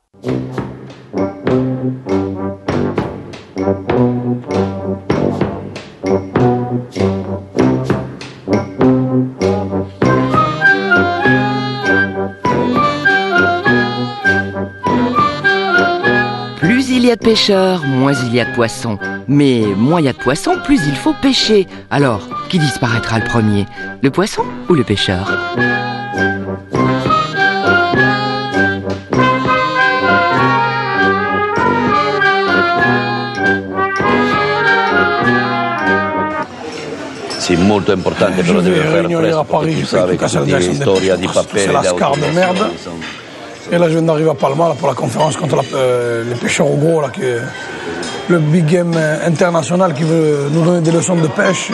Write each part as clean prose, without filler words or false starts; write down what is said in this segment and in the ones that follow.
Plus il y a de pêcheurs, moins il y a de poissons. Mais moins il y a de poissons, plus il faut pêcher. Alors, qui disparaîtra le premier? Le poisson ou le pêcheur? C'est molto importante però deve fare presto, perché tu sai che la storia di papel c'est la scar de merde. Et là, je viens d'arriver à Palma là, pour la conférence contre les pêcheurs au gros, là, qui est le big game international qui veut nous donner des leçons de pêche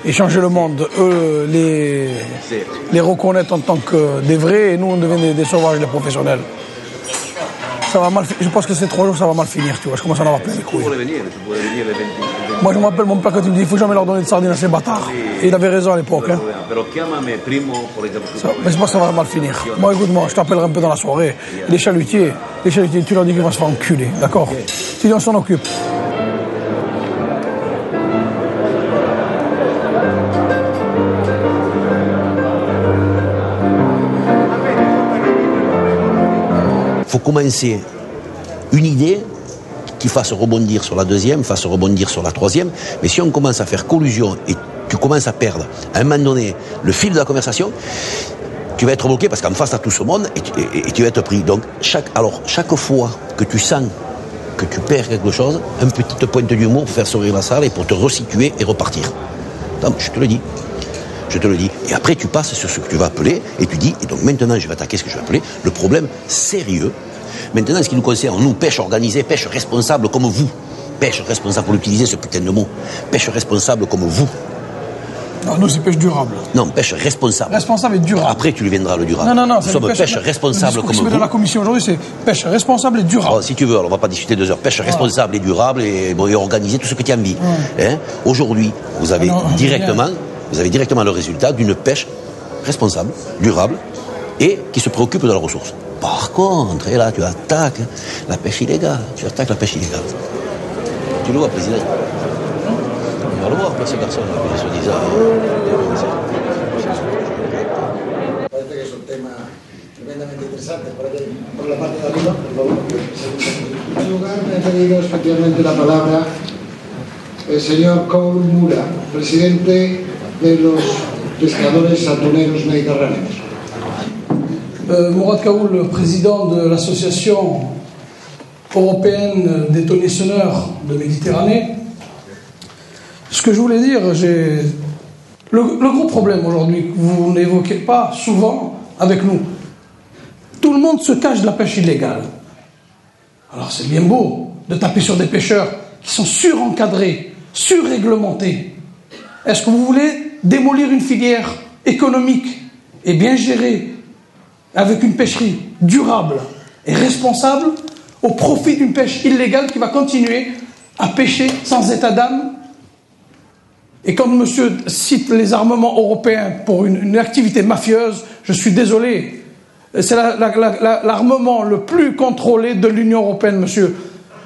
et changer le monde. Eux, les reconnaître en tant que des vrais et nous, on devient des sauvages, des professionnels. Ça va mal, je pense que ces 3 jours, ça va mal finir, tu vois. Je commence à en avoir plein les couilles. Moi, je me rappelle mon père quand il me dit il faut jamais leur donner de sardines à ces bâtards. Et il avait raison à l'époque. Hein. Mais je pense que ça va mal finir. Moi, écoute-moi, je t'appellerai un peu dans la soirée. Les chalutiers, tu leur dis qu'ils vont se faire enculer, d'accord? Tu dis on s'en occupe. Il faut commencer une idée qui fasse rebondir sur la deuxième, fasse rebondir sur la troisième. Mais si on commence à faire collusion et tu commences à perdre, à un moment donné, le fil de la conversation, tu vas être bloqué parce qu'en face, tu as tout ce monde et tu vas être pris. Donc, chaque fois que tu sens que tu perds quelque chose, une petite pointe d'humour pour faire sourire la salle et pour te resituer et repartir. Donc, je te le dis. Et après, tu passes sur ce que tu vas appeler et tu dis, et donc maintenant, je vais attaquer ce que je vais appeler le problème sérieux. Maintenant, ce qui nous concerne, nous, pêche organisée, pêche responsable comme vous. Pêche responsable, pour utiliser ce putain de mot. Pêche responsable comme vous. Non, nous, c'est pêche durable. Non, pêche responsable. Responsable et durable. Après, tu lui viendras le durable. Non, nous sommes pêche responsable comme vous. Dans la commission aujourd'hui, c'est pêche responsable et durable. Oh, si tu veux, alors on ne va pas discuter 2 heures. Pêche responsable et durable et organisée, tout ce que tu as envie. Hein? Aujourd'hui, vous avez directement le résultat d'une pêche responsable, durable et qui se préoccupe de la ressource. Par contre, et là, tu attaques la pêche illégale. Tu le vois, président? Tu vas le voir, ce garçon, là, se disant. Parece que es un tema tremendamente interesante. Por la parte de arriba, por favor. En primer lugar, me ha pedido efectivamente la palabra el señor Cole Mura, presidente de los pescadores atuneros mediterráneos. Mourad Kaoul, président de l'association européenne des thoniers-senneurs de Méditerranée. Ce que je voulais dire, le gros problème aujourd'hui que vous n'évoquez pas souvent avec nous, tout le monde se cache de la pêche illégale. Alors c'est bien beau de taper sur des pêcheurs qui sont surencadrés, surréglementés. Est-ce que vous voulez démolir une filière économique et bien gérée avec une pêcherie durable et responsable au profit d'une pêche illégale qui va continuer à pêcher sans état d'âme? Et quand monsieur cite les armements européens pour une activité mafieuse, je suis désolé. C'est l'armement le plus contrôlé de l'Union européenne, monsieur.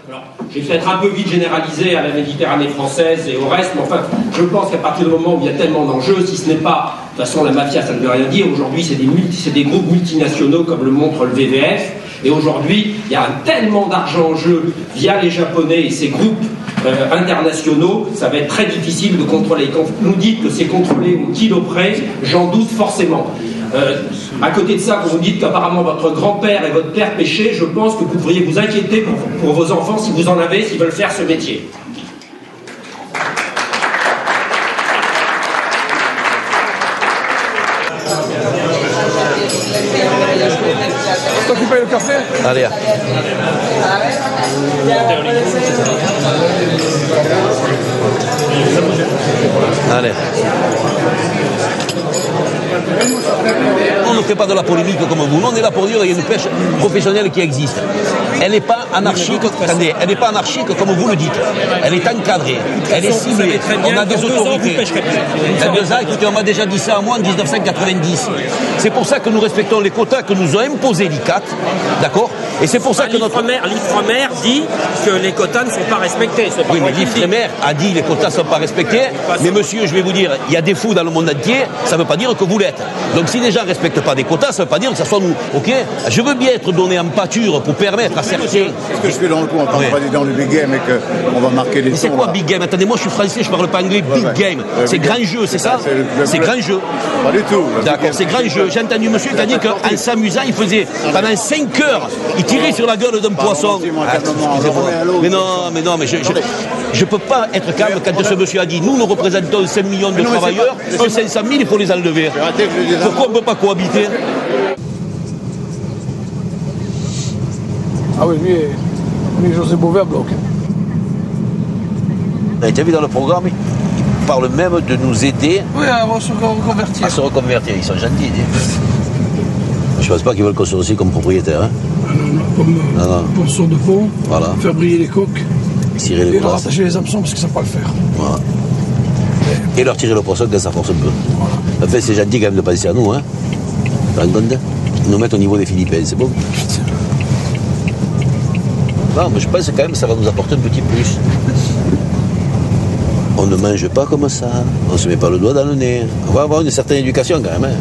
Alors, je vais peut-être un peu vite généraliser à la Méditerranée française et au reste, mais enfin, je pense qu'à partir du moment où il y a tellement d'enjeux, si ce n'est pas, de toute façon, la mafia, ça ne veut rien dire. Aujourd'hui, c'est des groupes multinationaux, comme le montre le VVF. Et aujourd'hui, il y a tellement d'argent en jeu via les Japonais et ces groupes internationaux, ça va être très difficile de contrôler. Quand vous nous dites que c'est contrôlé au kilo près, j'en doute forcément. À côté de ça, quand vous dites qu'apparemment votre grand-père et votre père pêchaient, je pense que vous devriez vous inquiéter pour vos enfants, si vous en avez, s'ils veulent faire ce métier. Toi qui payes le café? Allez. Allez. On ne fait pas de la polémique comme vous. Nous, on est là pour dire qu'il y a une pêche professionnelle qui existe. Elle n'est pas anarchique, attendez, elle n'est pas anarchique comme vous le dites. Elle est encadrée, elle est ciblée. On a des autorités. Il y a 2 ans, écoutez, on m'a déjà dit ça à moi en 1990. C'est pour ça que nous respectons les quotas que nous a imposés l'ICAT, d'accord? Et c'est pour ça que notre... L'Ifremer dit que les quotas ne sont pas respectés. Oui, mais l'Ifremer a dit que les quotas ne sont pas respectés. Mais monsieur, je vais vous dire, il y a des fous dans le monde entier, ça ne veut pas dire que vous l'êtes. Donc si les gens ne respectent pas des quotas, ça ne veut pas dire que ça soit nous. Ok? Je veux bien être donné en pâture pour permettre à certains... Est-ce que je fais dans le coup en tant que président du Big Game et qu'on va marquer les Mais c'est quoi Big Game? Attendez, moi je suis français, je ne parle pas anglais. Big Game. C'est grand jeu, c'est ça? C'est grand jeu. Pas du tout. D'accord, c'est grand jeu. J'ai entendu monsieur qui a dit qu'en s'amusant, il faisait pendant 5 heures, il tirait sur la gueule d'un poisson. Mais non, mais je peux pas être calme quand ce monsieur a dit nous représentons 5 millions de travailleurs, 500 000, il faut les enlever. Pourquoi on ne peut pas cohabiter? Ah oui, lui José Bové à bloc. Tu as vu dans le programme, ils parlent même de nous aider à se reconvertir. À se reconvertir, ils sont gentils. Je ne pense pas qu'ils veulent qu'on soit aussi comme propriétaire. Hein. Non. Sponsor de fond, voilà. Faire briller les coques, tirer les leur attacher les hameçons parce qu'ils ne savent pas le faire. Voilà. Et leur tirer le poisson quand ça force un peu. Voilà. En fait, c'est gentil quand même de penser à nous. Hein. Tu te rends compte? Ils nous mettent au niveau des Philippins, c'est bon? Non, mais je pense quand même que ça va nous apporter un petit plus. On ne mange pas comme ça, on ne se met pas le doigt dans le nez. On va avoir une certaine éducation quand même. Hein.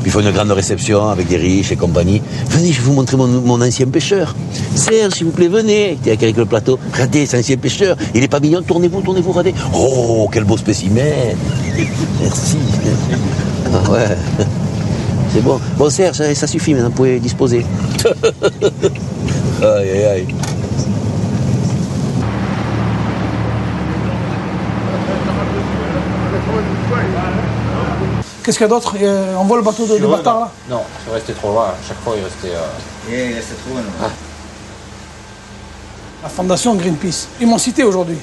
Il faut une grande réception avec des riches et compagnie. Venez, je vais vous montrer mon ancien pêcheur. Serge, s'il vous plaît, venez. Il est avec le plateau. Regardez, c'est un ancien pêcheur. Il est pas mignon. Tournez-vous, regardez. Oh, quel beau spécimen. Merci. Ah ouais. C'est bon. Bon, Serge, ça suffit maintenant, vous pouvez disposer. Aïe, aïe, aïe. Qu'est-ce qu'il y a d'autre? On voit le bateau de bâtard là? Non, c'est resté trop loin. Chaque fois, il restait. Il restait trop loin. Ah. La fondation Greenpeace. Ils m'ont cité aujourd'hui.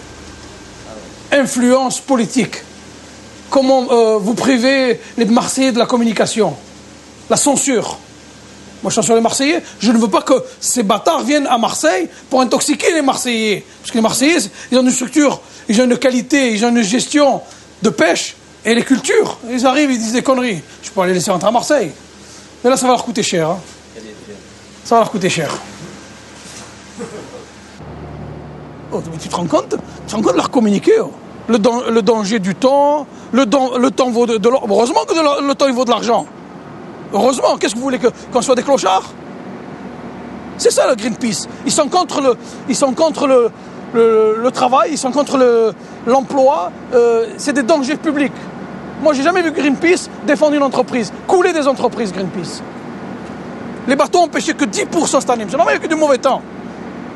Influence politique. Comment vous privez les Marseillais de la communication? La censure. Moi, je suis sur les Marseillais. Je ne veux pas que ces bâtards viennent à Marseille pour intoxiquer les Marseillais. Parce que les Marseillais, ils ont une structure, ils ont une qualité, ils ont une gestion de pêche et les cultures. Ils arrivent, ils disent des conneries. Je peux pas les laisser rentrer à Marseille. Mais là, ça va leur coûter cher. Hein. Ça va leur coûter cher. Oh, mais tu te rends compte de leur communiquer oh. Le danger du temps, le temps vaut de l'or. Heureusement que le temps il vaut de l'argent. Heureusement, qu'est-ce que vous voulez qu'on soit des clochards? C'est ça le Greenpeace. Ils sont contre le travail, ils sont contre l'emploi. C'est des dangers publics. Moi, j'ai jamais vu Greenpeace défendre une entreprise, couler des entreprises Greenpeace. Les bateaux ont pêché que 10% cette année. C'est normal, il n'y a que du mauvais temps.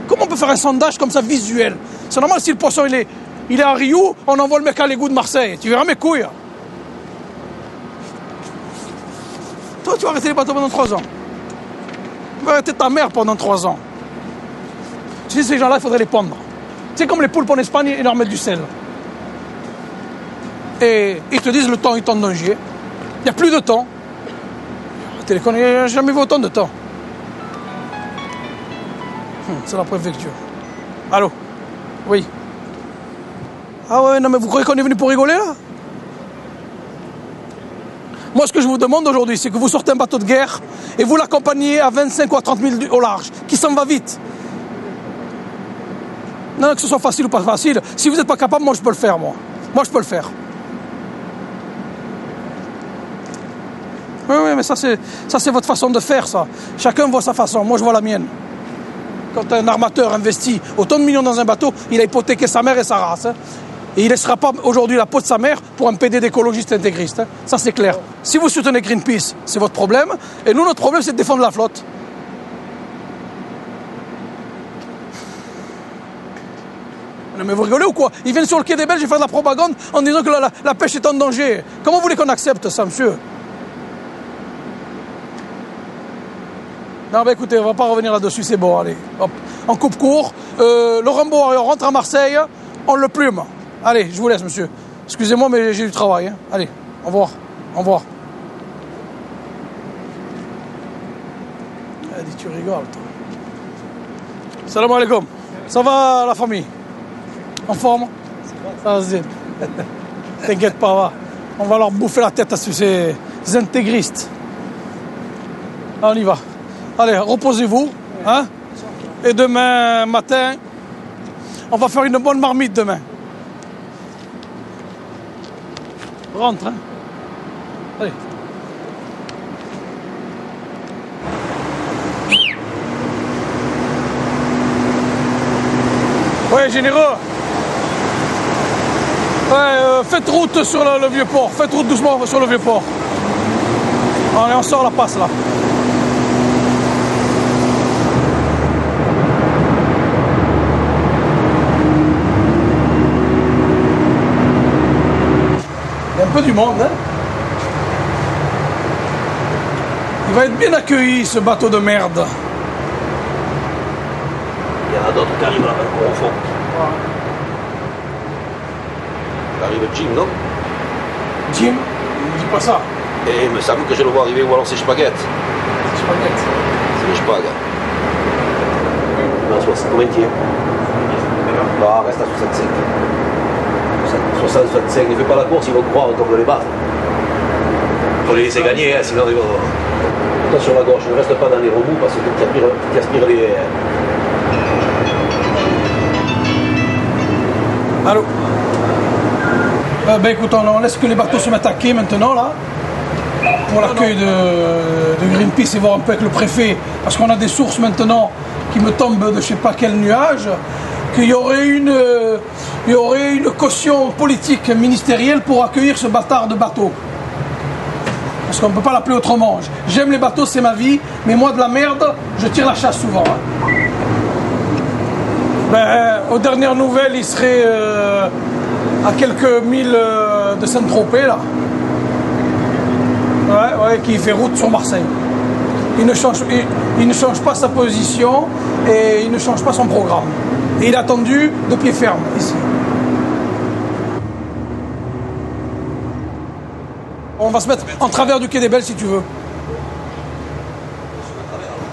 Comment on peut faire un sondage comme ça visuel? C'est normal si le poisson il est à Rio, on envoie le mec à l'égout de Marseille. Tu verras mes couilles. Toi, tu vas arrêter les bateaux pendant 3 ans. Tu vas arrêter ta mère pendant 3 ans. Tu sais, ces gens-là, il faudrait les pendre. C'est comme les poulpes en Espagne et leur mettre du sel. Et ils te disent le temps est en danger. Il n'y a plus de temps. Il n'y a jamais vu autant de temps. C'est la préfecture. Allô? Oui. Ah ouais, non mais vous croyez qu'on est venu pour rigoler là? Moi, ce que je vous demande aujourd'hui, c'est que vous sortez un bateau de guerre et vous l'accompagnez à 25 ou à 30 000 au large, qui s'en va vite. Non, que ce soit facile ou pas facile, si vous n'êtes pas capable, moi je peux le faire, moi. Moi je peux le faire. Oui, mais ça c'est votre façon de faire, ça. Chacun voit sa façon, moi je vois la mienne. Quand un armateur investit autant de millions dans un bateau, il a hypothéqué sa mère et sa race. Hein. Et il ne laissera pas aujourd'hui la peau de sa mère pour un PD d'écologiste intégriste. Hein. Ça, c'est clair. Si vous soutenez Greenpeace, c'est votre problème. Et nous, notre problème, c'est de défendre la flotte. Non, mais vous rigolez ou quoi? Ils viennent sur le quai des Belges et faire de la propagande en disant que la pêche est en danger. Comment vous voulez qu'on accepte ça, monsieur? Non, mais écoutez, on ne va pas revenir là-dessus, c'est bon, allez. Hop. On coupe court. Le Rambo rentre à Marseille, on le plume. Allez, je vous laisse, monsieur. Excusez-moi, mais j'ai du travail. Hein. Allez, au revoir. Au revoir. rigole, toi. Salam alaikum. Ça va, la famille? En forme? Ça va, Zine. T'inquiète pas, va. On va leur bouffer la tête à ces intégristes. On y va. Allez, reposez-vous. Hein? Et demain matin, on va faire une bonne marmite demain. Rentre, hein? Allez. Ouais, généreux. Ouais, faites route sur le vieux port. Faites route doucement sur le vieux port. Allez, on sort la passe là. Il y a un peu du monde, hein? Il va être bien accueilli, ce bateau de merde. Il y en a d'autres qui arrivent là-bas, au fond. Arrive Jim, non? Jim, ne dis pas ça. Et il me semble que je le vois arriver, ou alors c'est Spaghetti. C'est Spaghetti. C'est le Spag. Non, combien tu es? Non, reste à 65. 65, ne fais pas la course, ils vont croire qu'on veut les battre. Il faut les laisser gagner, hein, sinon ils vont... Attention à la gauche, ne reste pas dans les remous parce que tu aspires les... Allô? Ben écoute, on laisse que les bateaux se mettent à quai maintenant là, pour l'accueil de Greenpeace et voir un peu avec le préfet, parce qu'on a des sources maintenant qui me tombent de je sais pas quel nuage, qu'il y aurait une caution politique ministérielle pour accueillir ce bâtard de bateau. Parce qu'on ne peut pas l'appeler autrement. J'aime les bateaux, c'est ma vie, mais moi de la merde, je tire la chasse souvent. Hein. Ben, aux dernières nouvelles, il serait à quelques milles de Saint-Tropez, là. Ouais, qui fait route sur Marseille. Il ne change pas sa position et il ne change pas son programme. Et il est attendu de pied ferme, ici. On va se mettre en travers du quai des Belles, si tu veux.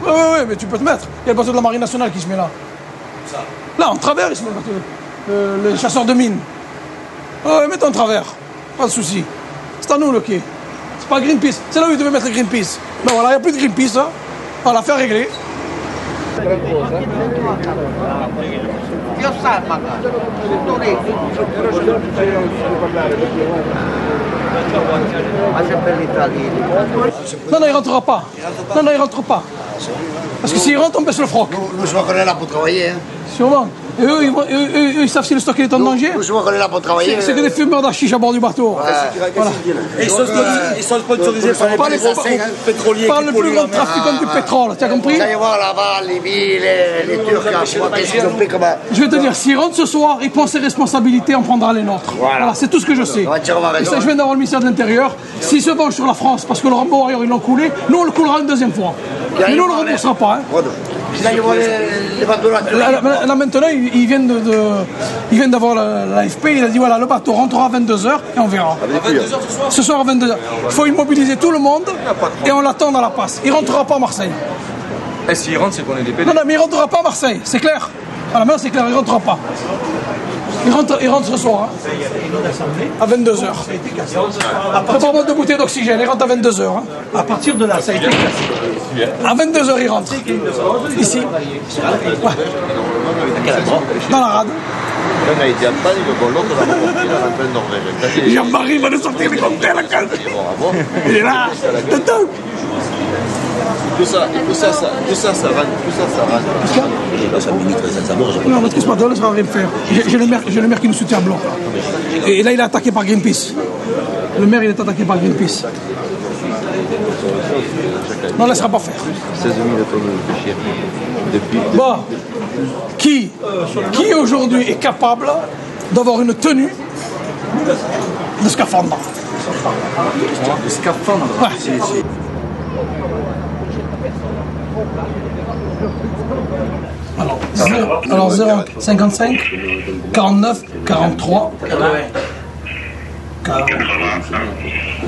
Oui, mais tu peux te mettre. Il y a le bateau de la Marine nationale qui se met là. Là, en travers, il se met le bateau. Le chasseur de mines. Ouais, mets-toi en travers. Pas de souci. C'est à nous le quai. C'est pas Greenpeace. C'est là où il devait mettre Greenpeace. Ben voilà, il n'y a plus de Greenpeace. Hein. On l'a fait régler. Non, il rentrera pas. Non, il rentre pas. Parce que s'il rentre, on baisse le froc. Nous, je vois qu'on est là pour travailler. Hein. Sûrement. Et eux, ils savent si le stock est en danger. Nous, je vois qu'on est là pour travailler. C'est que des fumeurs d'hachiche à bord du bateau. Voilà. Et ils sont sponsorisés par les pétroliers. Par le plus grand trafiquant du pétrole, tu as compris? Vous allez voir là-bas, les villes, les Turcs, qu'est-ce qu'ils ont fait comme... Je vais te dire, s'il rentre ce soir, il prend ses responsabilités, on prendra les nôtres. Voilà, c'est tout ce que je sais. Et ça, je viens d'avoir le ministère de l'Intérieur. S'il se venge sur la France, parce que le Rambo Warrior, ils l'ont coulé, nous, on le coulera une deuxième fois. Mais nous, on ne le remboursera pas. Hein. Là, maintenant, ils viennent d'avoir l'AFP, il a dit voilà, le bateau rentrera à 22h et on verra. À 22h ce soir? Ce soir à 22h. Il faut immobiliser tout le monde et on l'attend dans la passe. Il ne rentrera pas à Marseille. Et s'il rentre, c'est qu'on est des pédés. Non, mais il ne rentrera pas à Marseille, c'est clair. Voilà, maintenant c'est clair, il ne rentrera pas. Il rentre ce soir, hein, à 22h. Prépare-moi 2 bouteilles d'oxygène, il rentre à 22h. Hein. À partir de là, ça a été cassé. À 22h, il rentre. Ici. Ouais. Dans la rade. Jean-Marie va nous sortir les cocktails à calme. Il est là. Tout ça rentre. Non, parce que ce bateau-là, ça va rien faire. J'ai le maire qui nous soutient à blanc. Et là, il est attaqué par Greenpeace. Le maire, il est attaqué par Greenpeace. Non, on ne laissera pas faire. 16 000 tonnes de péché. Depuis... Bon, qui aujourd'hui est capable d'avoir une tenue de scaphandre? De scaphandre. Ouais. Alors 0, 55, 49, 43,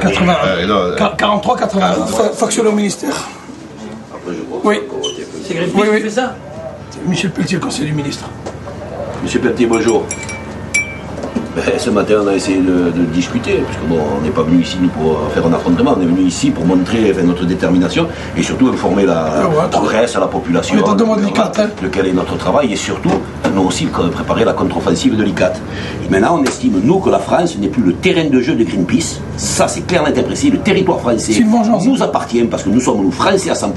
81. 43, 81. Factionné au ministère. Oui. C'est Greenpeace qui fait ça? Michel Pelletier, le conseiller du ministre. Monsieur Pelletier, bonjour. Ce matin, on a essayé de discuter, parce que bon, on n'est pas venu ici nous, pour faire un affrontement, on est venu ici pour montrer notre détermination et surtout informer la presse, la population de quel est notre travail et surtout, nous aussi, préparer la contre-offensive de l'ICAT. Et maintenant, on estime, nous, que la France n'est plus le terrain de jeu de Greenpeace. Ça, c'est clair, net et précis. Le territoire français nous appartient parce que nous sommes, nous, français à 100%.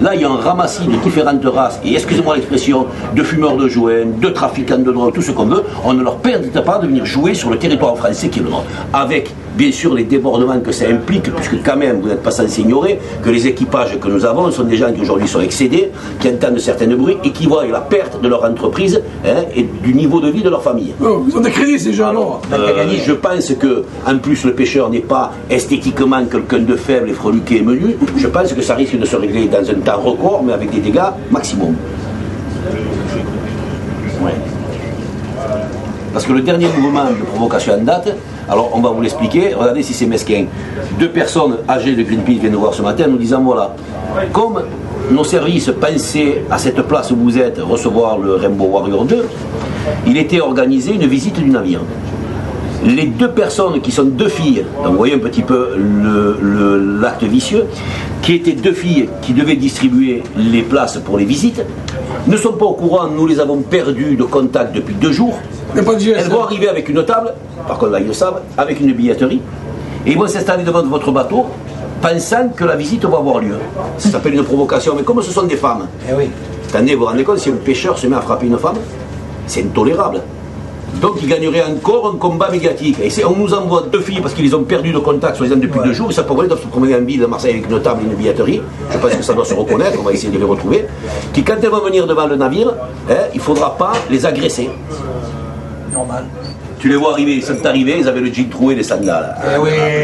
Là, il y a un ramassis de différentes races et, excusez-moi l'expression, de fumeurs de joints, de trafiquants de drogue, tout ce qu'on veut. On ne leur permet pas de venir jouer sur le territoire français qui est le nôtre. Avec, bien sûr, les débordements que ça implique, puisque quand même, vous n'êtes pas censé ignorer que les équipages que nous avons sont des gens qui aujourd'hui sont excédés, qui entendent certains bruits et qui voient la perte de leur entreprise et du niveau de vie de leur famille. Oh, ils ont des crédits ces gens-là. Je pense que, en plus, le pêcheur n'est pas esthétiquement quelqu'un de faible et freluqué et menu. Je pense que ça risque de se régler dans un temps record, mais avec des dégâts maximum. Ouais. Parce que le dernier mouvement de provocation en date, alors on va vous l'expliquer, regardez si c'est mesquin. 2 personnes âgées de Greenpeace viennent nous voir ce matin en nous disant voilà, comme nos services pensaient à cette place où vous êtes recevoir le Rainbow Warrior 2, il était organisé une visite du navire. Les 2 personnes qui sont 2 filles, donc vous voyez un petit peu l'acte vicieux, qui étaient 2 filles qui devaient distribuer les places pour les visites, ne sont pas au courant, nous les avons perdues de contact depuis 2 jours. Elles vont arriver avec une table, par contre là ils le savent, avec une billetterie, et ils vont s'installer devant votre bateau, pensant que la visite va avoir lieu. Ça s'appelle une provocation, mais comme ce sont des femmes, attendez, vous vous rendez compte, si un pêcheur se met à frapper une femme, c'est intolérable. Donc ils gagneraient encore un combat médiatique. Et on nous envoie 2 filles parce qu'ils les ont perdu de contact soi-disant depuis 2 jours, et ça pourrait doivent se promener en ville de Marseille avec une table et une billetterie. Je pense que ça doit se reconnaître, on va essayer de les retrouver. Qui quand elles vont venir devant le navire, il ne faudra pas les agresser. Normal. Tu les vois arriver, ils sont arrivés, ils avaient le jean troué, les sandales.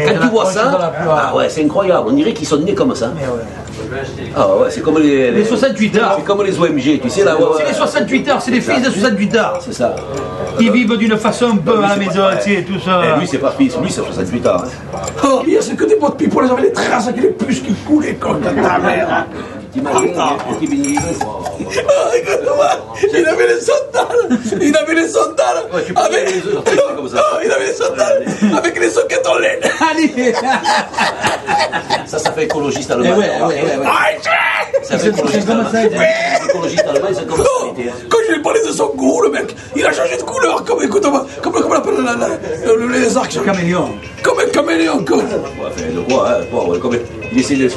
Quand tu vois ça, ah ouais, c'est incroyable, on dirait qu'ils sont nés comme ça. Ah ouais, c'est comme les 68 heures. C'est comme les OMG, tu sais là. C'est les 68 heures, c'est les fils de 68 heures. C'est ça. Qui vivent d'une façon un peu à la maison, tu sais, tout ça. Et lui, c'est pas fils, lui, c'est 68 ans. Oh, c'est que des potes people, ils avaient les traces avec les puces qui coulaient comme ta mère. T'imagines, il avait les sandales. Il avait les sandales. Il avait les sandales avec les soquettes en laine. Allez. Ça fait écologiste allemand. Ça fait écologiste allemand. Écologiste allemand, c'est comme ça. Quand je lui ai parlé de son goût, le mec, il a changé de couleur. Comme on appelle les arcs. Caméléon. Comme un caméléon. De quoi, hein? Comme il essaie de.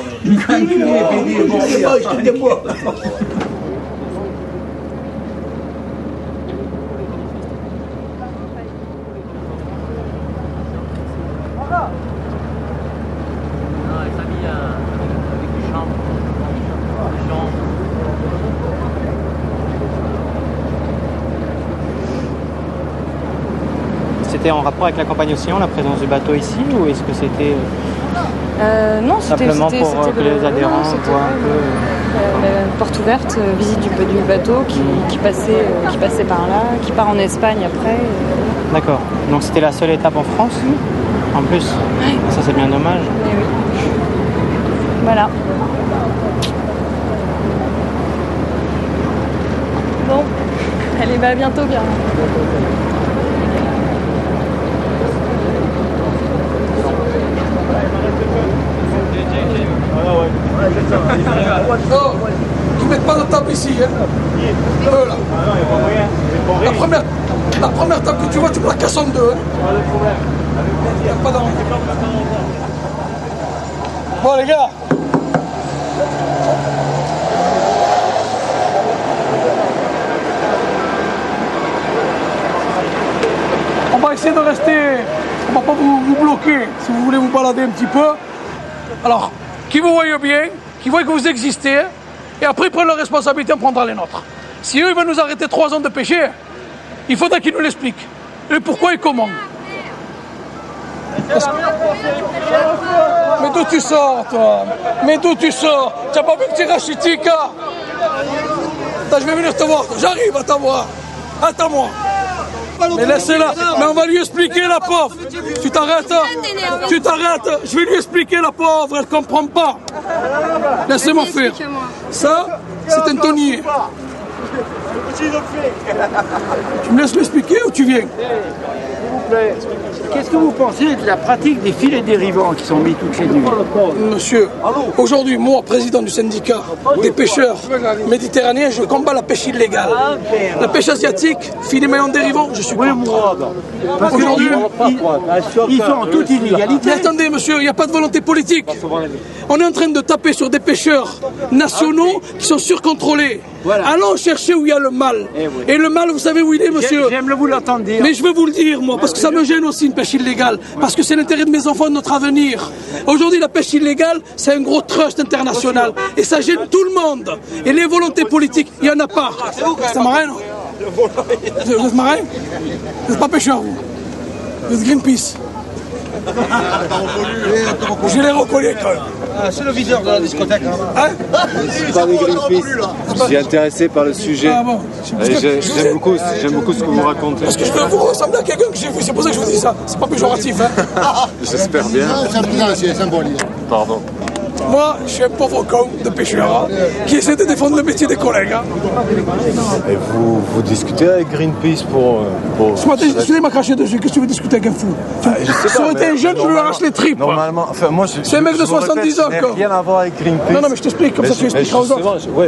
C'était en rapport avec la campagne Océan, la présence du bateau ici, ou est-ce que c'était non, simplement pour que les adhérents voient un peu porte ouverte, visite du bateau qui passait par là, qui part en Espagne après. D'accord. Donc c'était la seule étape en France, en plus. Ouais. Ça c'est bien dommage. Et oui. Voilà. Bon, allez, à bientôt, bien. Non, ils ne mettent pas de table ici. Hein. Là. La première table que tu vois, tu me la casses en 2. Hein. Il n'y a pas d'envie. Bon, les gars. On va essayer de rester. On ne va pas vous bloquer si vous voulez vous balader un petit peu. Alors, qui vous voyez bien, qui voient que vous existez, et après ils prennent leur responsabilité, on prendra les nôtres. Si eux ils veulent nous arrêter 3 ans de pêcher, il faudra qu'ils nous l'expliquent. Et pourquoi et comment. Mais d'où tu sors, toi? Mais d'où tu sors? Tu n'as pas vu que tu es rachitika? Attends, je vais venir te voir. J'arrive à t'avoir. Attends-moi. Mais laissez-la, mais on va lui expliquer la pauvre. Tu t'arrêtes. Je vais lui expliquer la pauvre, elle comprend pas. Laissez-moi faire. Ça, c'est un tonnier. Tu me laisses m'expliquer ou tu viens? S'il vous plaît. Qu'est-ce que vous pensez de la pratique des filets dérivants qui sont mis toutes les nuits? Monsieur, aujourd'hui, moi, président du syndicat des pêcheurs méditerranéens, je combats la pêche illégale. La pêche asiatique, filets maillons dérivants, je suis contre. Aujourd'hui, ils sont en toute illégalité. Mais attendez, monsieur, il n'y a pas de volonté politique. On est en train de taper sur des pêcheurs nationaux qui sont surcontrôlés. Voilà. Allons chercher où il y a le mal. Et le mal, vous savez où il est, monsieur? J'aime vous l'entendre dire. Mais je veux vous le dire, moi, parce que ça me gêne aussi une pêche illégale. Parce que c'est l'intérêt de mes enfants, de notre avenir. Aujourd'hui, la pêche illégale, c'est un gros trust international. Et ça gêne tout le monde. Et les volontés politiques, il n'y en a pas. C'est marin, non? Vous êtes marin? Vous n'êtes pas pêcheur, vous? Vous êtes Greenpeace? Je les reconnais quand même. C'est le videur de la discothèque. Hein? Je suis pas des Greenpeace. Je suis intéressé par le sujet. Ah bon. J'aime beaucoup ce que vous racontez. Parce que je veux vous ressembler à quelqu'un que j'ai vu, c'est pour ça que je vous dis ça. C'est pas péjoratif, hein? J'espère bien. C'est symbolique. Pardon. Moi, je suis un pauvre con de pêcheur hein, qui essaie de défendre le métier des collègues. Hein. Et vous discutez avec Greenpeace pour... Ce matin, il m'a craché dessus. Qu'est-ce que tu veux discuter avec un fou? Si on était un jeune, je lui arrache les tripes. Normalement, enfin moi... C'est un mec de 70 ans, quoi. Rien à voir avec Greenpeace. Non, mais je t'explique, comme ça tu expliqueras aux autres. Oui,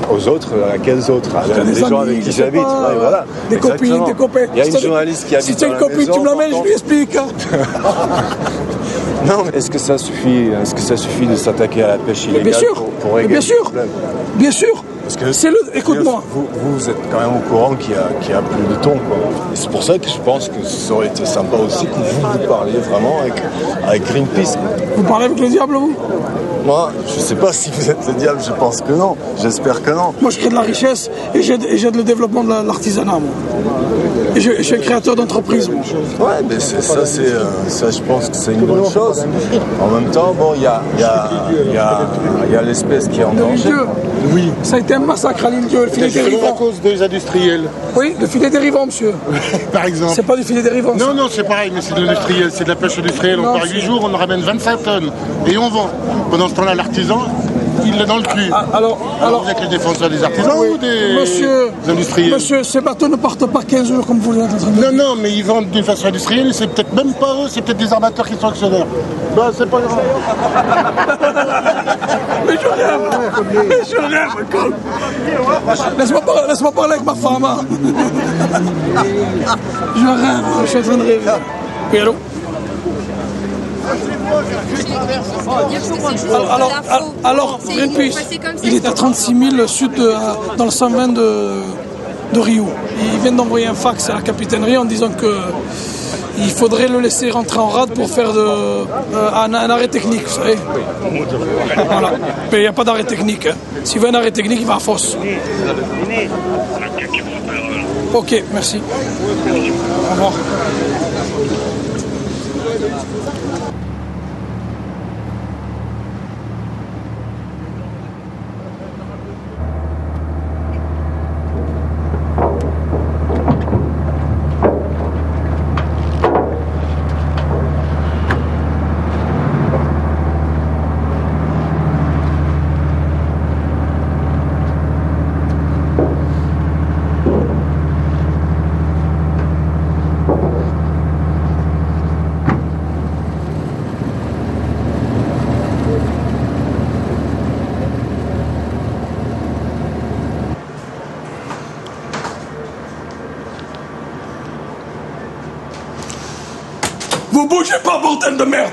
aux autres, à quels autres? Les gens avec qui j'habite, voilà. Des copines, des copains. Il y a une journaliste qui habite si tu as une copine, tu me l'amènes, je lui explique. Non, mais est-ce que ça suffit de s'attaquer à la pêche illégale bien sûr, pour régler bien sûr, bien sûr. Parce que c'est écoute-moi. Vous êtes quand même au courant qu'il y a plus de thon, quoi. Et c'est pour ça que je pense que ça aurait été sympa aussi que vous parliez vraiment avec Greenpeace. Vous parlez avec le diable, vous? Moi, je sais pas si vous êtes le diable, je pense que non. J'espère que non. Moi, je crée de la richesse et j'aide le développement de l'artisanat, moi. Et je suis un créateur d'entreprise, moi. Ouais, mais ça, je pense que c'est une bonne chose. En même temps, bon, il y a l'espèce qui est en danger. Oui. Ça a été un massacre à l'île Dieu, le filet dérivant. à cause des industriels. Oui, le filet dérivant, monsieur. Par exemple. C'est pas du filet dérivant. Non, non, c'est pareil, mais c'est de l'industriel, c'est de la pêche industrielle. On part 8 jours, on en ramène 25 tonnes. Et on vend. Pendant ce temps-là, l'artisan, il l'a dans le cul. Alors, vous êtes les défenseurs des artisans ou des industriels? Monsieur, ces bateaux ne partent pas 15 jours comme vous l'êtes en train de dire. Non, mais ils vendent d'une façon industrielle et c'est peut-être même pas eux, c'est peut-être des armateurs qui sont actionnaires. Ben, c'est pas grave. Mais je rêve, con. Laisse-moi parler avec ma femme. Hein. Je rêve, je suis en train de rêver. Oui, allô? Alors, Greenpeace, il est à 36 000 sud dans le 120 de Rio. Il vient d'envoyer un fax à la capitainerie en disant qu'il faudrait le laisser rentrer en rade pour faire un arrêt technique, vous savez. Voilà. Mais il n'y a pas d'arrêt technique. Hein. S'il veut un arrêt technique, il va à Fosse. Ok, merci. Au revoir. Vous bougez pas, bordel de merde!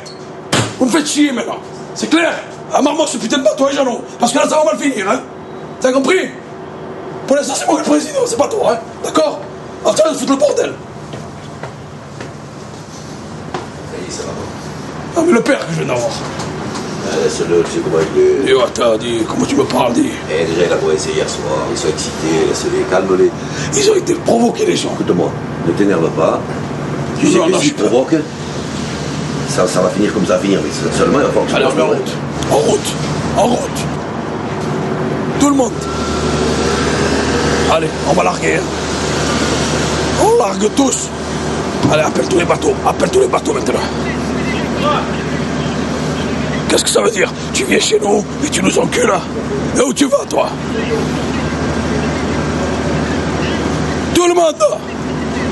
Vous me faites chier maintenant! C'est clair? Amarre-moi ce putain de bateau, hein, Jeannot! Parce que là, ça va mal finir, hein! T'as compris? Pour l'instant, c'est moi le président, c'est pas toi, hein! D'accord? Alors, t'as de foutre le bordel! Ah, mais le père que je viens d'avoir! Laisse-le, tu sais comment il est. Et attends, dis, comment tu me parles, dis? Eh, déjà, il a commencé hier soir, ils sont excités, laisse-les, calme-les. Ils ont été provoqués, les gens. Écoute-moi, ne t'énerve pas. Tu sais que si tu provoques, ça va finir comme ça va finir, mais seulement il va falloir que tu allez, en route. En route. En route. Tout le monde. Allez, on va larguer. Hein. On largue tous. Allez, appelle tous les bateaux. Appelle tous les bateaux maintenant. Qu'est-ce que ça veut dire? Tu tu viens chez nous et tu nous encules. Et où tu vas, toi? Tout le monde!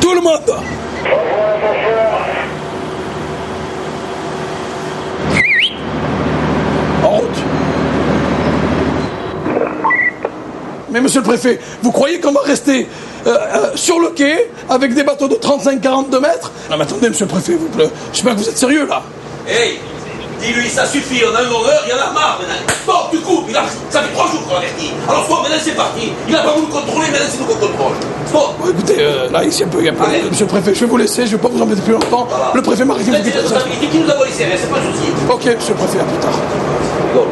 Tout le monde! En route. Mais monsieur le préfet, vous croyez qu'on va rester sur le quai avec des bateaux de 35-42 mètres? Non mais attendez, monsieur le préfet, vous plaît. J'espère que vous êtes sérieux là. Hey, dis-lui, ça suffit, on a une horreur, il y en a marre maintenant. Bon, du coup, ça fait 3 jours qu'on l'avertit. Alors bon, maintenant c'est parti. Il a pas voulu contrôler, maintenant c'est nous qu'on contrôle. Bon. Écoutez, là ici un peu, monsieur le préfet, je vais vous laisser, je vais pas vous embêter plus longtemps. Voilà. Le préfet m'a arrêté. C'est qui nous a volé ses rêves, c'est pas un souci. Ok, monsieur le préfet, à plus tard. Bon.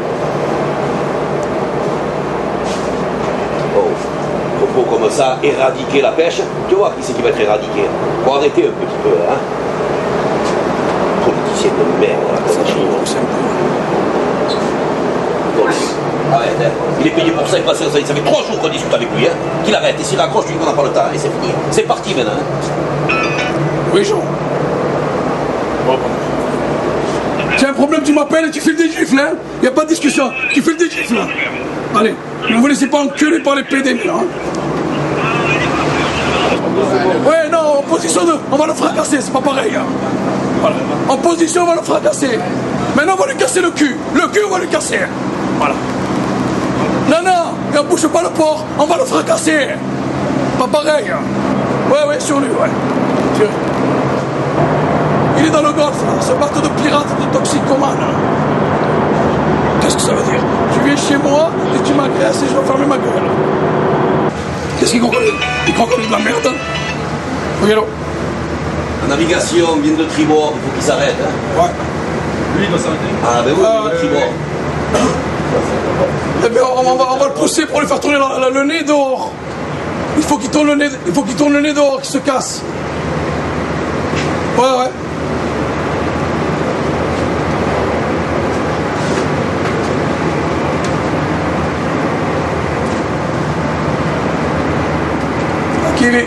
Propos comme ça, éradiquer la pêche, tu vois qui c'est qui va être éradiqué. Faut arrêter un petit peu, hein. Politicien de merde, là, comme ça. Arrête, hein. Il est payé pour ça, ça fait 3 jours qu'on discute avec lui, hein. Qu'il arrête, et s'il raccroche, lui, qu'on n'a pas le temps, et c'est fini. C'est parti maintenant, hein. Oui, Jean. Tu as un problème, tu m'appelles et tu files des gifles, hein. Y a pas de discussion, tu files des gifles, hein. Allez, ne vous laissez pas enculer par les PD, maintenant, hein. Ouais, non, en position de... On va le fracasser, c'est pas pareil, hein. Voilà. En position, on va le fracasser. Maintenant, on va lui casser le cul. Le cul, on va lui casser. Voilà. Non, et on bouge pas le port, on va le fracasser. Pas pareil. Ouais, sur lui, ouais. Sur lui. Il est dans le golfe, là, ce bateau de pirate, de toxicomane. Qu'est-ce que ça veut dire? Tu viens chez moi et tu m'agresses et je vais fermer ma gueule. Qu'est-ce qu'il crocodile? Il crocodile de la merde. Regarde. La navigation vient de tribord, il faut qu'il s'arrête. Hein. Ouais. Lui, il doit s'arrêter. Ah, ben oui, de tribord. Eh bien, on va le pousser pour lui faire tourner le nez dehors. Il faut qu'il tourne le nez dehors, qu'il se casse. Ouais.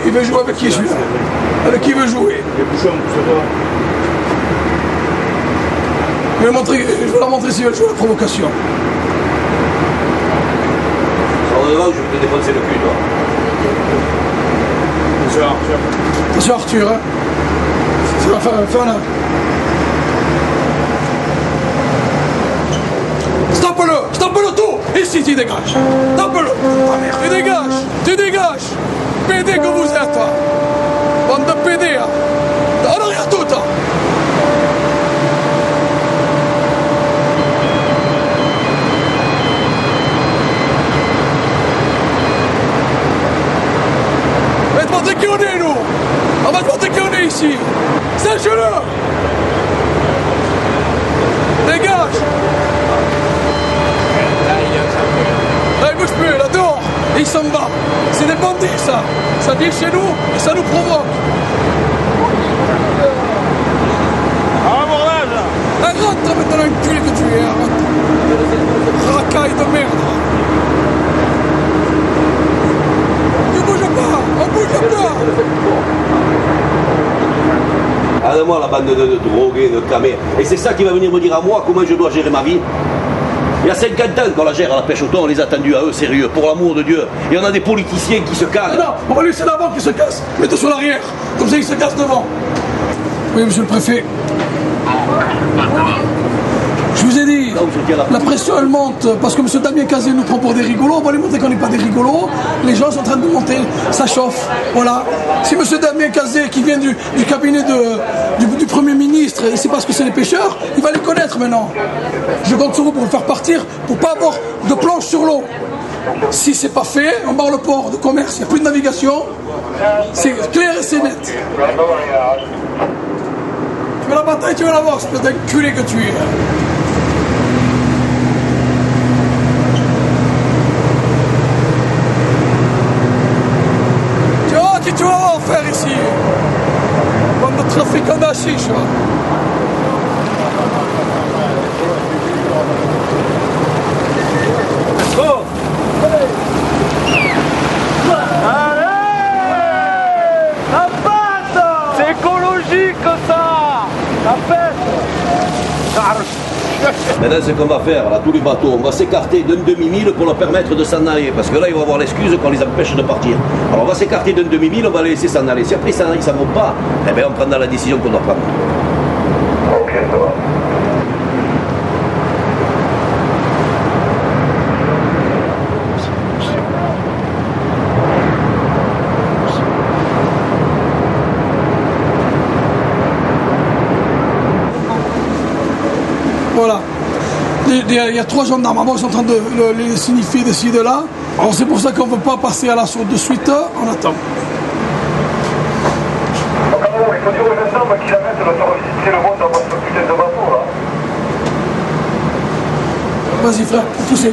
Il veut jouer avec qui, celui-là? Avec qui il veut jouer? Je vais leur montrer s'ils veulent jouer à la provocation. Alors devant, je vais te défoncer le cul, toi. Attention Arthur, hein. Fais là. Stoppe-le tout. Ici, tu dégages. Stoppe-le. Ah merde, tu dégages. PD que vous êtes, toi. Bande de PD, hein. En arrière tout, hein. On va te montrer qui on est, nous. On va te montrer qui on est ici. Sache-le. Dégage. Là, il bouge plus, là, dehors. Et il s'en va. C'est des bandits, ça. Ça vient chez nous et ça nous provoque. Ah, bordel, là. Rentre maintenant, enculé que tu es, rentre. Racaille de merde. Tu bouges pas, on bouge pas. Regarde-moi la bande de drogués, de camés. Et c'est ça qui va venir me dire à moi comment je dois gérer ma vie. Il y a 50 ans qu'on la gère à la pêche au thon, on les a attendus à eux, sérieux, pour l'amour de Dieu. Et on a des politiciens qui se calent. Non, on va lui laisser l'avant qui se casse. Mettez sur l'arrière, comme ça il se casse devant. Oui, monsieur le préfet. Je vous ai dit, la pression elle monte parce que M. Damien Cazé nous prend pour des rigolos. On va lui montrer qu'on n'est pas des rigolos. Les gens sont en train de monter, ça chauffe. Voilà. Si M. Damien Cazé, qui vient du cabinet du Premier ministre, il ne sait pas ce que c'est les pêcheurs, il va les connaître maintenant. Je compte sur vous pour vous faire partir, pour ne pas avoir de planche sur l'eau. Si c'est pas fait, on barre le port de commerce, il n'y a plus de navigation. C'est clair et c'est net. Tu veux la bataille, tu veux la voir, espèce d'enculé que tu es. Tu vas en faire ici. Bande de trafiquants d'hachiche. Go. Allez, la patte. C'est écologique ça. La pêche. Maintenant, ce qu'on va faire, là, tous les bateaux, on va s'écarter d'un demi-mille pour leur permettre de s'en aller. Parce que là, ils vont avoir l'excuse qu'on les empêche de partir. Alors, on va s'écarter d'un demi-mille, on va les laisser s'en aller. Si après, ils s'en vont pas, eh bien, on prendra la décision qu'on doit prendre. Ok, ça va. Voilà. Il y a 3 gendarmes avant, ils sont en train de les signifier d'ici de là. Alors c'est pour ça qu'on ne veut pas passer à l'assaut de suite, on attend. Il faut dire aux gendarmes qu'ils arrêtent de faire le vote dans votre putain de bateau là. Vas-y frère, poussez.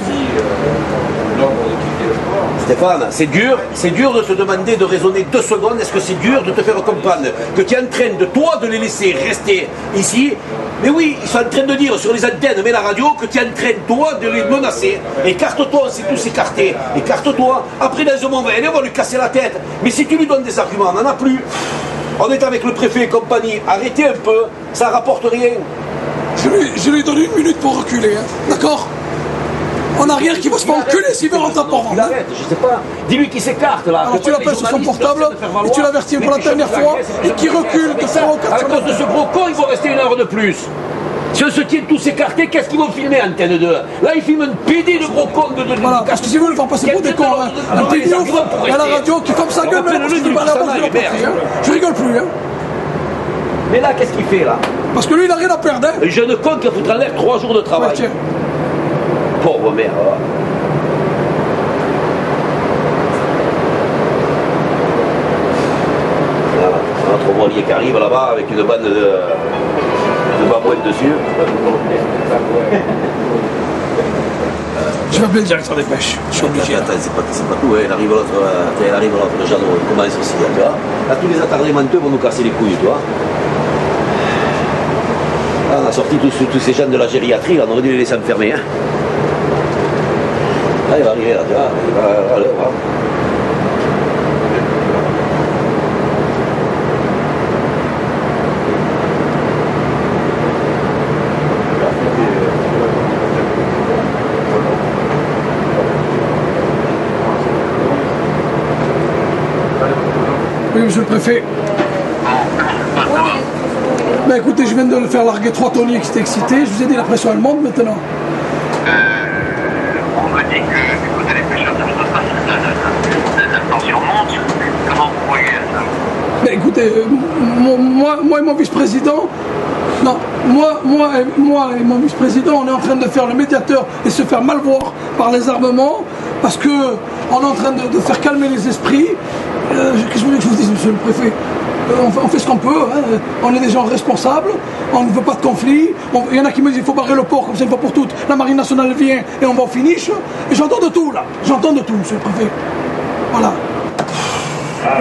Stéphane, c'est dur de se demander de raisonner 2 secondes. Est-ce que c'est dur de te faire comprendre que tu es en train de toi de les laisser rester ici? Mais oui, ils sont en train de dire sur les antennes, mais la radio, que tu es en train toi de les menacer. Écarte-toi, on s'est tous écartés. Écarte-toi. Après dans un moment, on va lui casser la tête. Mais si tu lui donnes des arguments, on n'en a plus. On est avec le préfet et compagnie. Arrêtez un peu, ça rapporte rien. Je lui donne 1 minute pour reculer, hein. D'accord? En arrière qui va se faire enculer s'il veut rentrer en porte. Il arrête, je sais pas. Dis-lui qu'il s'écarte là. Alors tu l'appelles sur son portable et tu l'avertis pour la dernière fois et qu'il recule de 3 ou 4 À cause de ce gros con, il faut rester 1 heure de plus. Si on se tient tous écartés, qu'est-ce qu'ils vont filmer Antenne 2? Là, ils filment une PD de gros con de voilà, parce que si vous voulez le faire passer pour des cons, hein. Un petit idiot à la radio qui comme ça gueule, mais parce qu'il va à la base, je rigole plus, hein. Mais là, qu'est-ce qu'il fait là? Parce que lui, il n'a rien à perdre, hein. Un jeune con qui a foutu en l'air 3 jours de travail. Ouais, pauvre mère. Voilà, notre voilier qui arrive là-bas avec une bande de babouettes dessus. Je vais appeler le directeur des pêches. Je suis obligé. Attends, c'est pas tout, hein. Elle arrive l'autre, le Jeannot, il commence aussi, tu vois. Là, tous les attardés menteux vont nous casser les couilles, tu vois. Là, on a sorti tous ces gens de la gériatrie, là, on aurait dû les laisser enfermer, hein. Là, il va arriver, là, tu vois. Il va aller, voilà. Oui, monsieur le préfet. Ben écoutez, je viens de le faire larguer 3 tonniers qui étaient excités. Je vous ai dit la pression allemande maintenant. On me dit que du côté des pêcheurs, ça ne se passe pas. La tension monte. Comment vous voyez ça? Ben écoutez, moi et mon vice-président, non, moi et mon vice-président, on est en train de faire le médiateur et se faire mal voir par les armements parce que on est en train de faire calmer les esprits. Qu'est-ce que vous voulez que je vous dise, monsieur le préfet? On fait ce qu'on peut, hein. On est des gens responsables, on ne veut pas de conflit. Il y en a qui me disent qu'il faut barrer le port comme ça une fois pour toutes. La marine nationale vient et on va au finish. Et j'entends de tout là, j'entends de tout, monsieur le préfet. Voilà.